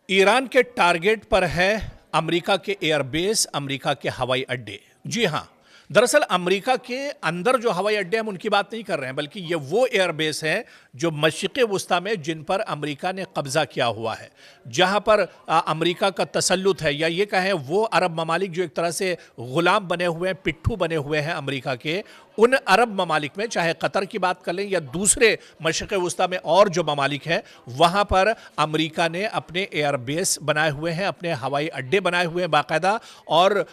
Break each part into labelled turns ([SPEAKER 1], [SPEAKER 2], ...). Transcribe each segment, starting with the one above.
[SPEAKER 1] Iran के target पर है अमेरिका के एयरबेस, अमेरिका के हवाई अड्डे। जी हां, दरअसल अमेरिका के अंदर जो हवाई अड्डे हम उनकी बात नहीं कर रहे हैं, बल्कि ये वो एयरबेस हैं जो मशरिक़ वुस्ता में जिन पर अमेरिका ने कब्जा किया हुआ है, जहां पर अमेरिका का तसल्लुत है, या ये कहें वो अरब ममालिक जो एक तरह से गुलाम बने हुए हैं, पिट्ठू बने हुए हैं अमेरिका के, उन अरब ममालिक में, चाहे कतर की बात कर लें या दूसरे मशरिक़ वुस्ता में और जो ममालिक हैं, वहां पर अमेरिका ने अपने एयरबेस बनाए हुए हैं, अपने हवाई अड्डे बनाए हुए हैं बाकायदा। और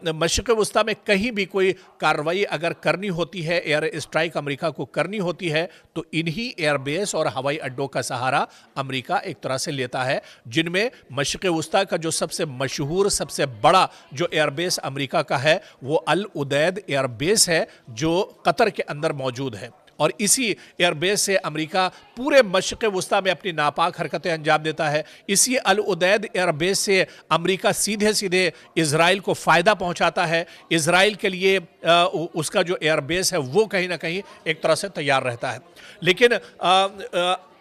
[SPEAKER 1] मशरिक़ वुस्ता में कहीं भी कोई कार्रवाई अगर करनी होती है, एयर स्ट्राइक अमेरिका को करनी होती है, तो इन्हीं एयरबेस और हवाई अड्डों का सहारा अमेरिका एक तरह से लेता है, जिनमें मशरिक़ वुस्ता का जो सबसे मशहूर, सबसे बड़ा जो एयरबेस अमेरिका का है वो अल उदैद एयरबेस है, जो कतर के अंदर मौजूद है। और इसी एयरबेस से अमेरिका पूरे मशरिक़ वुस्ता में अपनी नापाक हरकतें अंजाम देता है। इसी अल उदैद एयरबेस से अमेरिका सीधे सीधे इजराइल को फ़ायदा पहुंचाता है। इजराइल के लिए उसका जो एयरबेस है वो कहीं ना कहीं एक तरह से तैयार रहता है। लेकिन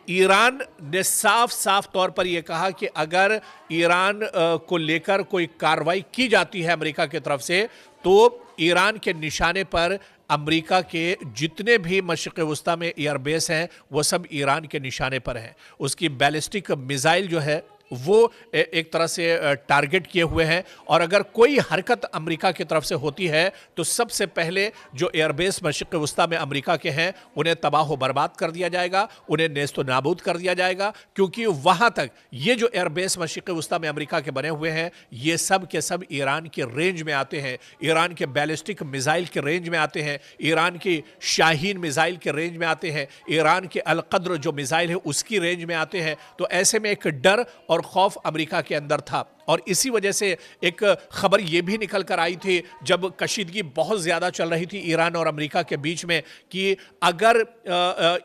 [SPEAKER 1] ईरान ने साफ साफ तौर पर यह कहा कि अगर ईरान को लेकर कोई कार्रवाई की जाती है अमेरिका की तरफ से, तो ईरान के निशाने पर अमेरिका के जितने भी मशरिक़ वुस्ता में एयरबेस हैं वो सब ईरान के निशाने पर हैं। उसकी बैलिस्टिक मिसाइल जो है वो एक तरह से टारगेट किए हुए हैं, और अगर कोई हरकत अमेरिका की तरफ से होती है तो सबसे पहले जो एयरबेस मशरिक़ वुस्ता में अमेरिका के हैं उन्हें तबाह बर्बाद कर दिया जाएगा, उन्हें नेस्तो नाबूद कर दिया जाएगा, क्योंकि वहाँ तक ये जो एयरबेस मशरिक़ वुस्ता में अमेरिका के बने हुए हैं ये सब के सब ईरान के रेंज में आते हैं, ईरान के बैलिस्टिक मिसाइल के रेंज में आते हैं, ईरान की शाहीन मिसाइल के रेंज में आते हैं, ईरान के अलकद्र जो मिसाइल है उसकी रेंज में आते हैं। तो ऐसे में एक डर और खौफ अमेरिका के अंदर था, और इसी वजह से एक खबर यह भी निकल कर आई थी जब कशीदगी बहुत ज़्यादा चल रही थी ईरान और अमेरिका के बीच में, कि अगर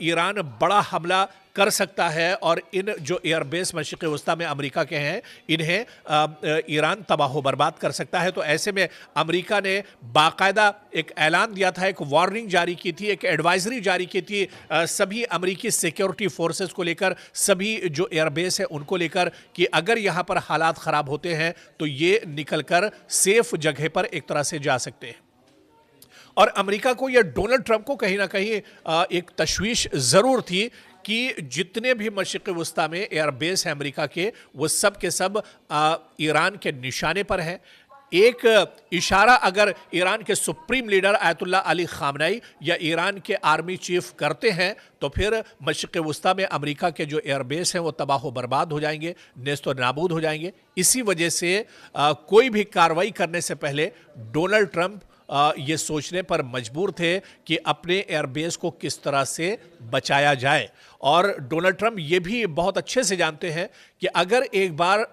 [SPEAKER 1] ईरान बड़ा हमला कर सकता है और इन जो एयरबेस मशरिक़ वुस्ता में अमेरिका के हैं इन्हें ईरान तबाह बर्बाद कर सकता है। तो ऐसे में अमेरिका ने बाकायदा एक ऐलान दिया था, एक वार्निंग जारी की थी, एक एडवाइजरी जारी की थी सभी अमेरिकी सिक्योरिटी फोर्सेस को लेकर, सभी जो एयरबेस है उनको लेकर, कि अगर यहाँ पर हालात ख़राब होते हैं तो ये निकलकर सेफ जगह पर एक तरह से जा सकते हैं। और अमेरिका को या डोनाल्ड ट्रंप को कहीं ना कहीं एक तशवीश ज़रूर थी कि जितने भी मशरिक़ वुस्ता में एयरबेस हैं अमेरिका के, वो सब के सब ईरान के निशाने पर हैं। एक इशारा अगर ईरान के supreme leader ayatollah Ali Khamenei या ईरान के आर्मी चीफ करते हैं तो फिर मशरिक़ वुस्ता में अमेरिका के जो एयरबेस हैं वो तबाह बर्बाद हो जाएंगे, नेस्तो नाबूद हो जाएंगे। इसी वजह से कोई भी कार्रवाई करने से पहले डोनाल्ड ट्रंप ये सोचने पर मजबूर थे कि अपने एयरबेस को किस तरह से बचाया जाए। और डोनाल्ड ट्रंप ये भी बहुत अच्छे से जानते हैं कि अगर एक बार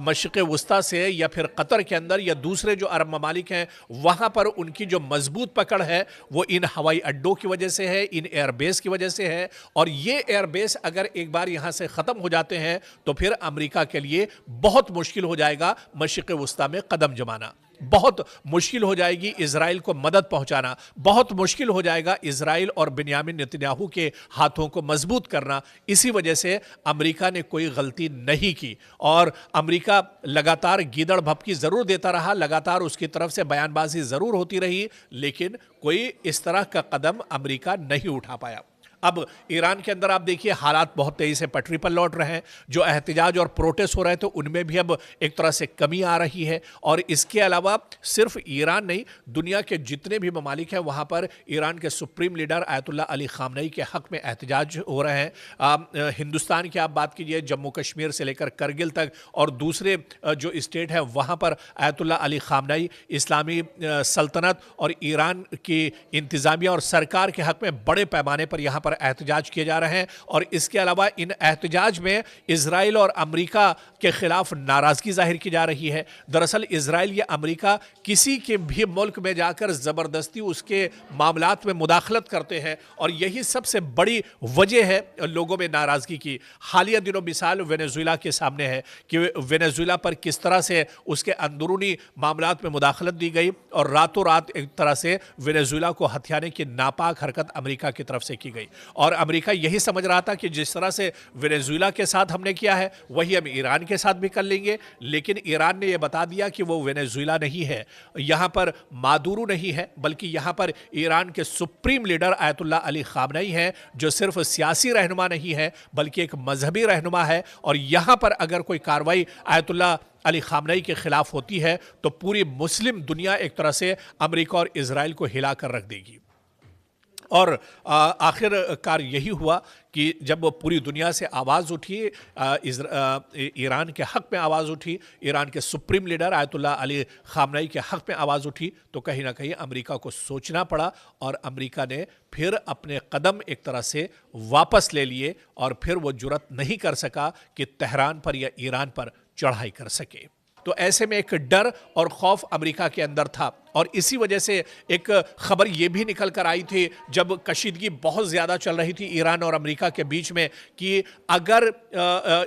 [SPEAKER 1] मशरिक़ वुस्ता से या फिर कतर के अंदर या दूसरे जो अरब ममालिक हैं वहाँ पर उनकी जो मजबूत पकड़ है वो इन हवाई अड्डों की वजह से है, इन एयरबेस की वजह से है। और ये एयरबेस अगर एक बार यहाँ से ख़त्म हो जाते हैं तो फिर अमेरिका के लिए बहुत मुश्किल हो जाएगा मशरिक़ वुस्ता में कदम जमाना, बहुत मुश्किल हो जाएगी इजराइल को मदद पहुंचाना, बहुत मुश्किल हो जाएगा इजराइल और बिन्यामिन नेतन्याहू के हाथों को मजबूत करना। इसी वजह से अमेरिका ने कोई गलती नहीं की और अमेरिका लगातार गीदड़ भपकी ज़रूर देता रहा, लगातार उसकी तरफ से बयानबाजी ज़रूर होती रही, लेकिन कोई इस तरह का कदम अमेरिका नहीं उठा पाया। अब ईरान के अंदर आप देखिए हालात बहुत तेज़ी से पटरी पर लौट रहे हैं, जो एहतजाज और प्रोटेस्ट हो रहे थे उनमें भी अब एक तरह से कमी आ रही है। और इसके अलावा सिर्फ ईरान नहीं, दुनिया के जितने भी ममालिक हैं वहाँ पर ईरान के supreme leader ayatollah Ali Khamenei के हक़ में एहतजाज हो रहे हैं। हिंदुस्तान की आप बात कीजिए, जम्मू कश्मीर से लेकर करगिल तक और दूसरे जो स्टेट हैं वहाँ पर आयतुल्ला अली खामनेई, इस्लामी सल्तनत और ईरान की इंतज़ामिया और सरकार के हक़ में बड़े पैमाने पर यहाँ पर एहतजाज किए जा रहे हैं। और इसके अलावा इन एहतजाज में इजराइल और अमेरिका के खिलाफ नाराजगी जाहिर की जा रही है। दरअसल इजराइल या अमेरिका किसी के भी मुल्क में जाकर ज़बरदस्ती उसके मामलात में मुदाखलत करते हैं, और यही सबसे बड़ी वजह है लोगों में नाराज़गी की। हालिया दिनों मिसाल वेनेजुएला के सामने है कि वेनेजुएला पर किस तरह से उसके अंदरूनी मामलात में मुदाखलत दी गई और रातों रात एक तरह से वेनेजुएला को हथियाने की नापाक हरकत अमेरिका की तरफ से की गई। और अमेरिका यही समझ रहा था कि जिस तरह से वेनेजुएला के साथ हमने किया है वही हम ईरान के साथ भी कर लेंगे, लेकिन ईरान ने यह बता दिया कि वो वेनेजुएला नहीं है, यहां पर मादुरो नहीं है, बल्कि यहां पर ईरान के supreme leader Ayatollah Ali Khamenei हैं, जो सिर्फ सियासी रहनुमा नहीं है बल्कि एक मजहबी रहनुमा है। और यहां पर अगर कोई कार्रवाई आयतुल्लाह अली खामनेई के खिलाफ होती है तो पूरी मुस्लिम दुनिया एक तरह से अमेरिका और इजराइल को हिला कर रख देगी। और आखिरकार यही हुआ कि जब पूरी दुनिया से आवाज़ उठी, ईरान के हक़ में आवाज़ उठी, ईरान के supreme leader Ayatollah Ali Khamenei के हक़ में आवाज़ उठी, तो कहीं ना कहीं अमेरिका को सोचना पड़ा और अमेरिका ने फिर अपने कदम एक तरह से वापस ले लिए और फिर वो जुर्रत नहीं कर सका कि तेहरान पर या ईरान पर चढ़ाई कर सके। तो ऐसे में एक डर और खौफ अमेरिका के अंदर था और इसी वजह से एक खबर ये भी निकल कर आई थी जब कशीदगी बहुत ज़्यादा चल रही थी ईरान और अमेरिका के बीच में कि अगर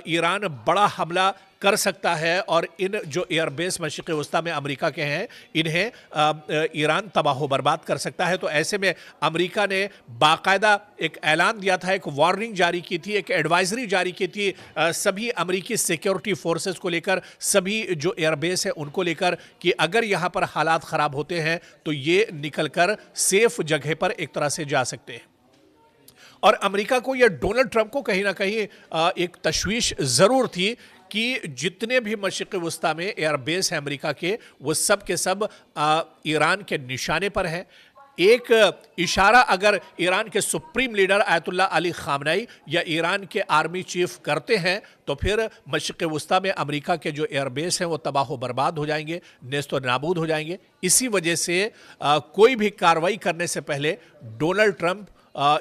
[SPEAKER 1] ईरान बड़ा हमला कर सकता है और इन जो एयरबेस मशरिक़ वस्ता में अमेरिका के हैं इन्हें ईरान तबाह बर्बाद कर सकता है। तो ऐसे में अमेरिका ने बाकायदा एक ऐलान दिया था, एक वार्निंग जारी की थी, एक एडवाइजरी जारी की थी सभी अमेरिकी सिक्योरिटी फोर्सेस को लेकर, सभी जो एयरबेस है उनको लेकर कि अगर यहाँ पर हालात ख़राब होते हैं तो ये निकल कर सेफ जगह पर एक तरह से जा सकते हैं। और अमेरिका को या डोनाल्ड ट्रंप को कहीं ना कहीं एक तशवीश ज़रूर थी कि जितने भी मशरिक़ वस्ता में एयरबेस हैं अमेरिका के, वो सब के सब ईरान के निशाने पर हैं। एक इशारा अगर ईरान के supreme leader Ayatollah Ali Khamenei या ईरान के आर्मी चीफ करते हैं तो फिर मशरिक़ वस्ता में अमेरिका के जो एयरबेस हैं वो तबाह बर्बाद हो जाएंगे, नेस्तो नाबूद हो जाएंगे। इसी वजह से कोई भी कार्रवाई करने से पहले डोनाल्ड ट्रंप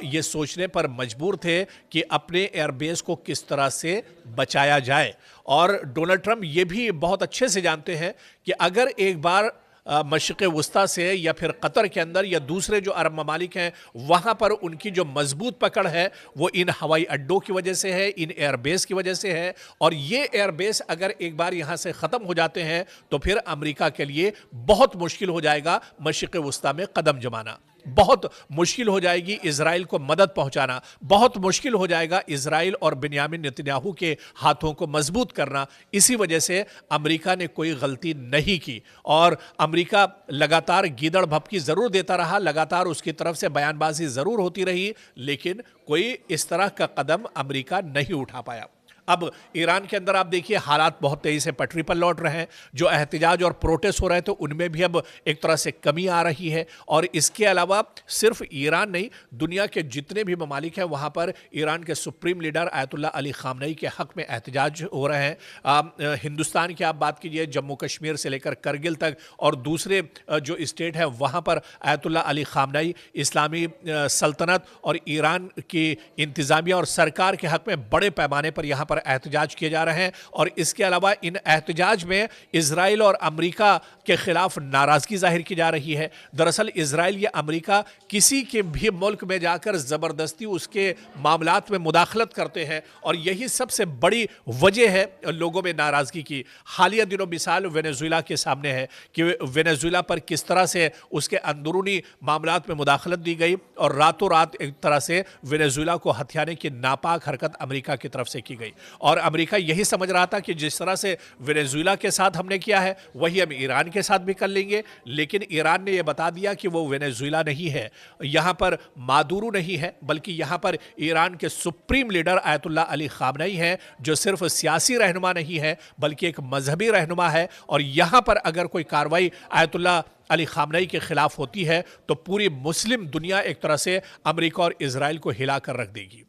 [SPEAKER 1] ये सोचने पर मजबूर थे कि अपने एयरबेस को किस तरह से बचाया जाए। और डोनाल्ड ट्रंप ये भी बहुत अच्छे से जानते हैं कि अगर एक बार मशरिक़ वस्ता से या फिर कतर के अंदर या दूसरे जो अरब ममालिक हैं वहाँ पर उनकी जो मजबूत पकड़ है वो इन हवाई अड्डों की वजह से है, इन एयरबेस की वजह से है। और ये एयरबेस अगर एक बार यहाँ से ख़त्म हो जाते हैं तो फिर अमेरिका के लिए बहुत मुश्किल हो जाएगा मशरिक़ वस्ता में कदम जमाना, बहुत मुश्किल हो जाएगी इजराइल को मदद पहुंचाना, बहुत मुश्किल हो जाएगा इजराइल और बिन्यामिन नेतन्याहू के हाथों को मजबूत करना। इसी वजह से अमेरिका ने कोई गलती नहीं की और अमेरिका लगातार गीदड़ भपकी ज़रूर देता रहा, लगातार उसकी तरफ से बयानबाजी ज़रूर होती रही, लेकिन कोई इस तरह का कदम अमेरिका नहीं उठा पाया। अब ईरान के अंदर आप देखिए हालात बहुत तेज़ी से पटरी पर लौट रहे हैं, जो एहतजाज और प्रोटेस्ट हो रहे थे उनमें भी अब एक तरह से कमी आ रही है। और इसके अलावा सिर्फ ईरान नहीं, दुनिया के जितने भी ममालिक हैं वहाँ पर ईरान के supreme leader Ayatollah Ali Khamenei के हक़ में एहतजाज हो रहे हैं। हिंदुस्तान की आप बात कीजिए, जम्मू कश्मीर से लेकर करगिल तक और दूसरे जो स्टेट हैं वहाँ पर आयतुल्लाह अली खामनेई, इस्लामी सल्तनत और ईरान की इंतज़ामिया और सरकार के हक़ में बड़े पैमाने पर यहाँ एहतजाज किए जा रहे हैं। और इसके अलावा इन एहतजाज में इजराइल और अमेरिका के खिलाफ नाराजगी जाहिर की जा रही है। दरअसल इजराइल या अमेरिका किसी के भी मुल्क में जाकर ज़बरदस्ती उसके मामलात में मुदाखलत करते हैं और यही सबसे बड़ी वजह है लोगों में नाराज़गी की। हालिया दिनों मिसाल वेनेजुएला के सामने है कि वेनेजुएला पर किस तरह से उसके अंदरूनी मामलात में मुदाखलत दी गई और रातों रात एक तरह से वेनेजुएला को हथियाने की नापाक हरकत अमेरिका की तरफ से की गई। और अमेरिका यही समझ रहा था कि जिस तरह से वेनेजुएला के साथ हमने किया है वही हम ईरान के साथ भी कर लेंगे, लेकिन ईरान ने यह बता दिया कि वो वेनेजुएला नहीं है, यहाँ पर मादुरो नहीं है, बल्कि यहाँ पर ईरान के supreme leader Ayatollah Ali Khamenei हैं, जो सिर्फ सियासी रहनुमा नहीं है बल्कि एक मजहबी रहनुमा है। और यहाँ पर अगर कोई कार्रवाई आयतुल्लाह अली खामनेई के खिलाफ होती है तो पूरी मुस्लिम दुनिया एक तरह से अमेरिका और इजराइल को हिला कर रख देगी।